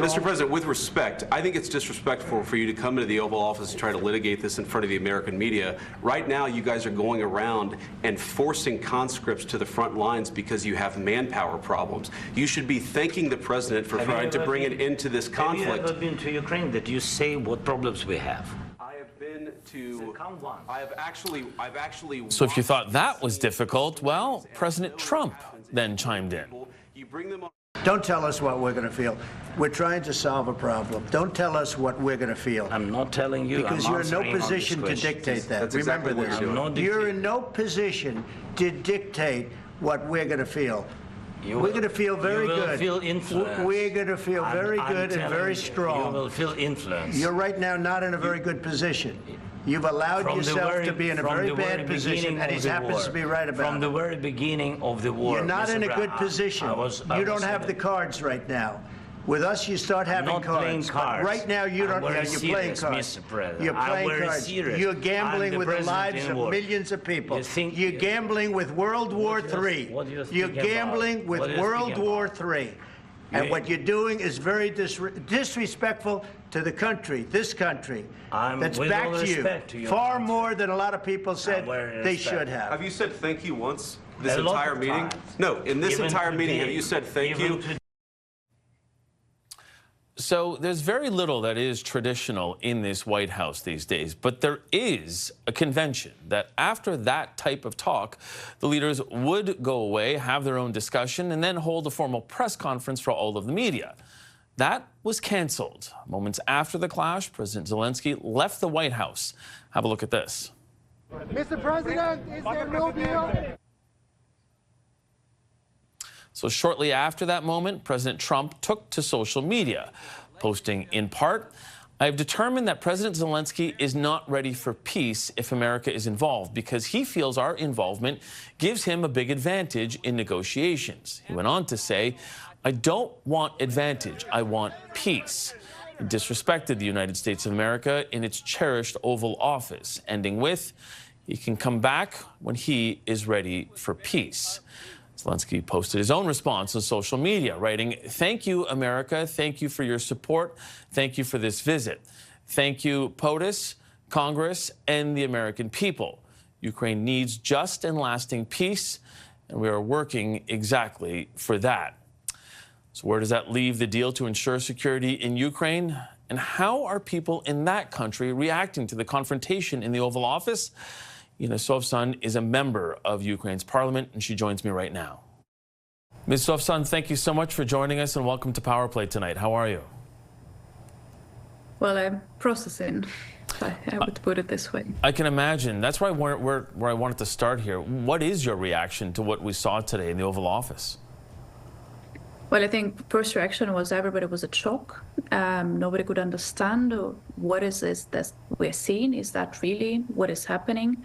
Mr. President, with respect, I think it's disrespectful for you to come into the Oval Office and try to litigate this in front of the American media. Right now, you guys are going around and forcing conscripts to the front lines because you have manpower problems. You should be thanking the President for trying to bring an end to this conflict. Have you ever been to Ukraine that you say what problems we have? So if you thought that was difficult, well, President Trump then chimed in. Don't tell us what we're going to feel. We're trying to solve a problem. Don't tell us what we're going to feel. I'm not telling you. Because you're in no position to dictate that. Remember this. You're in no position to dictate what we're going to feel. We're going to feel very good. You will feel influence. We're going to feel very good and very strong. You will feel influence. You're right now not in a very good position. You've allowed yourself to be in a very bad position, and he happens to be right about it. From the very beginning of the war. You're not in a good position. You don't have the cards right now. With us, you start having cards. But right now, you don't. Yeah, you're playing cards. You're playing cards. You're gambling with the lives of millions of people. You're gambling with World War III. You're gambling with World War III. And what you're doing is very disrespectful to the country, this country, that's back to you, far more than a lot of people said they should have. Have you said thank you once this entire meeting? No, in this entire meeting, have you said thank you? So there's very little that is traditional in this White House these days, but there is a convention that after that type of talk, the leaders would go away, have their own discussion, and then hold a formal press conference for all of the media. That was canceled. Moments after the clash, President Zelenskyy left the White House. Have a look at this. Mr. President, is there no deal? So shortly after that moment, President Trump took to social media, posting in part, "I have determined that President Zelenskyy is not ready for peace if America is involved because he feels our involvement gives him a big advantage in negotiations." He went on to say, "I don't want advantage, I want peace." He disrespected the United States of America in its cherished Oval Office, ending with, "He can come back when he is ready for peace." Zelenskyy posted his own response on social media, writing, "Thank you, America. Thank you for your support. Thank you for this visit. Thank you, POTUS, Congress, and the American people. Ukraine needs just and lasting peace, and we are working exactly for that." So where does that leave the deal to ensure security in Ukraine? And how are people in that country reacting to the confrontation in the Oval Office? Inna Sovsun is a member of Ukraine's parliament, and she joins me right now. Ms. Sovsun, thank you so much for joining us, and welcome to Power Play tonight. How are you? Well, I'm processing. I would put it this way. I can imagine. That's where I wanted to start here. What is your reaction to what we saw today in the Oval Office? Well, I think first reaction was everybody was in shock. Nobody could understand what is this that we're seeing. Is that really what is happening?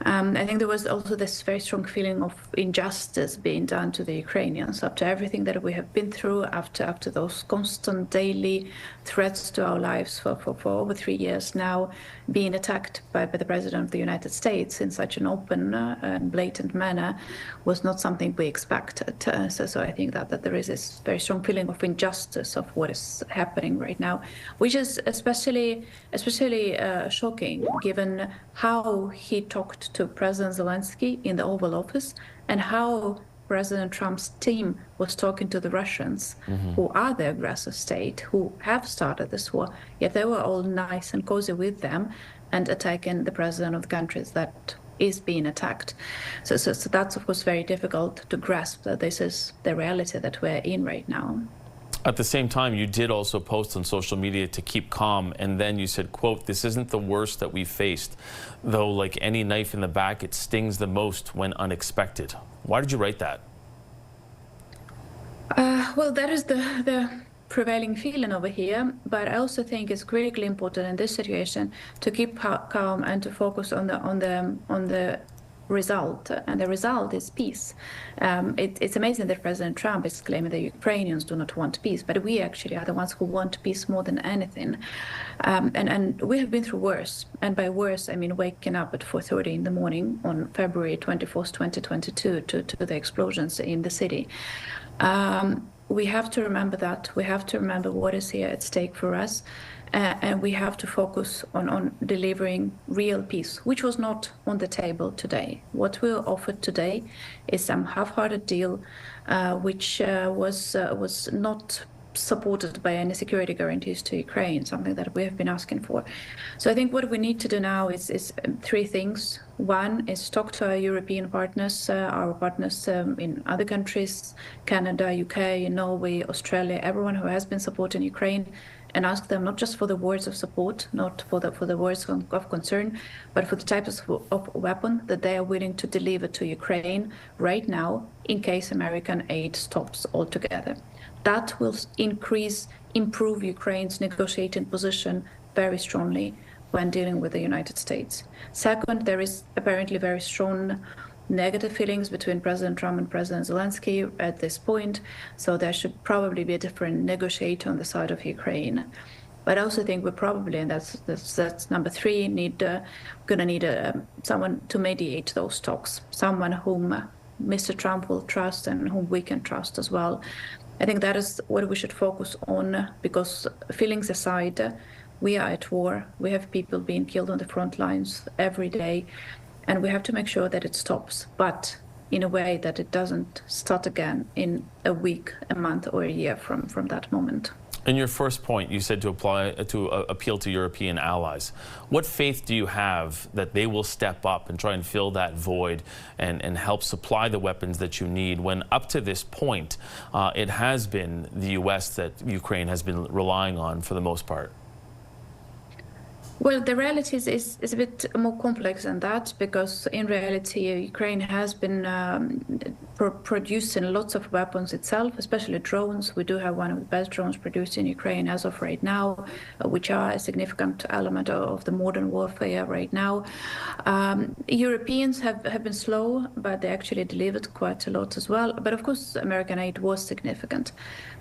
I think there was also this very strong feeling of injustice being done to the Ukrainians after everything that we have been through, after those constant daily threats to our lives for over 3 years now, being attacked by the President of the United States in such an open and blatant manner was not something we expected. So I think that there is this very strong feeling of injustice of what is happening right now, which is especially shocking given how he talked to President Zelenskyy in the Oval Office and how President Trump's team was talking to the Russians, who are the aggressive state, who have started this war, yet they were all nice and cozy with them and attacking the president of the countries that is being attacked. So that's, of course, very difficult to grasp that this is the reality that we're in right now. At the same time, you did also post on social media to keep calm, and then you said, quote, "This isn't the worst that we've faced, though like any knife in the back, it stings the most when unexpected." Why did you write that? Well, that is the prevailing feeling over here, but I also think it's critically important in this situation to keep calm and to focus on the result, and the result is peace. It's amazing that President Trump is claiming that Ukrainians do not want peace, but we actually are the ones who want peace more than anything. And we have been through worse, and by worse I mean waking up at 4:30 in the morning on February 24th, 2022 to the explosions in the city. we have to remember that. We have to remember what is here at stake for us. And we have to focus on delivering real peace, which was not on the table today. What we were offered today is some half-hearted deal, which was not supported by any security guarantees to Ukraine, something that we have been asking for. So I think what we need to do now is three things. One is talk to our European partners, our partners in other countries, Canada, UK, Norway, Australia, everyone who has been supporting Ukraine, and ask them not just for the words of support, not for the words of concern, but for the types of weapon that they are willing to deliver to Ukraine right now in case American aid stops altogether. That will improve Ukraine's negotiating position very strongly when dealing with the United States. Second, there is apparently very strong negative feelings between President Trump and President Zelenskyy at this point, so there should probably be a different negotiator on the side of Ukraine. But I also think we probably, and that's number three, gonna need someone to mediate those talks, someone whom Mr. Trump will trust and whom we can trust as well. I think that is what we should focus on, because feelings aside, we are at war. We have people being killed on the front lines every day, and we have to make sure that it stops, but in a way that it doesn't start again in a week, a month, or a year from that moment. In your first point, you said to appeal to European allies. What faith do you have that they will step up and try and fill that void and help supply the weapons that you need, when up to this point, it has been the U.S. that Ukraine has been relying on for the most part? Well, the reality is a bit more complex than that, because in reality, Ukraine has been producing lots of weapons itself, especially drones. We do have one of the best drones produced in Ukraine as of right now, which are a significant element of the modern warfare right now. Europeans have been slow, but they actually delivered quite a lot as well. But of course, American aid was significant.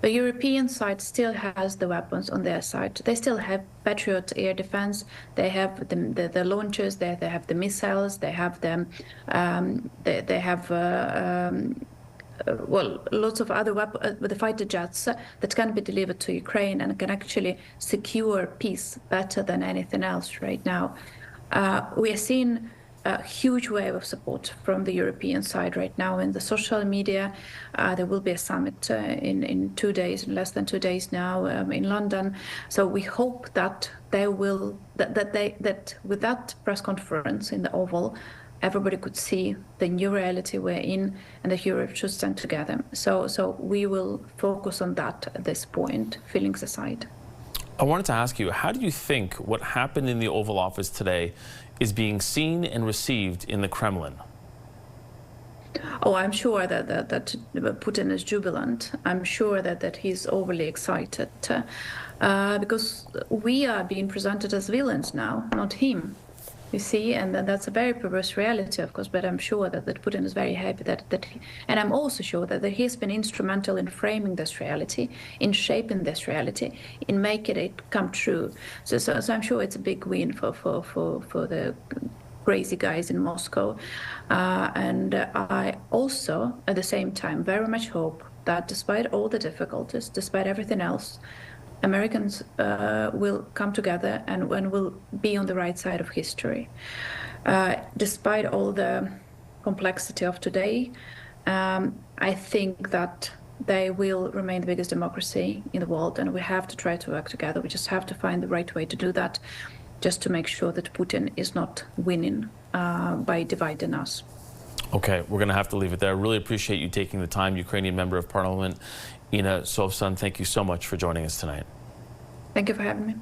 The European side still has the weapons on their side. They still have Patriot air defense. They have the launchers. They have the missiles. They have them. They have lots of other weapons, the fighter jets that can be delivered to Ukraine and can actually secure peace better than anything else right now. We are seeing a huge wave of support from the European side right now in the social media. There will be a summit in 2 days, in less than 2 days now, in London. So we hope that they will, that with that press conference in the Oval, everybody could see the new reality we're in, and that Europe should stand together. So we will focus on that at this point, feelings aside. I wanted to ask you, how do you think what happened in the Oval Office today is being seen and received in the Kremlin? Oh, I'm sure that Putin is jubilant. I'm sure that he's overly excited, because we are being presented as villains now, not him. You see, and that's a very perverse reality, of course, but I'm sure that Putin is very happy and I'm also sure that he's been instrumental in framing this reality, in shaping this reality, in making it come true. So I'm sure it's a big win for the crazy guys in Moscow. And I also, at the same time, very much hope that despite all the difficulties, despite everything else, Americans will come together and will be on the right side of history. Despite all the complexity of today, I think that they will remain the biggest democracy in the world, and we have to try to work together. We just have to find the right way to do that, just to make sure that Putin is not winning by dividing us. Okay, we're going to have to leave it there. I really appreciate you taking the time. Ukrainian Member of Parliament Inna Sovsun, thank you so much for joining us tonight. Thank you for having me.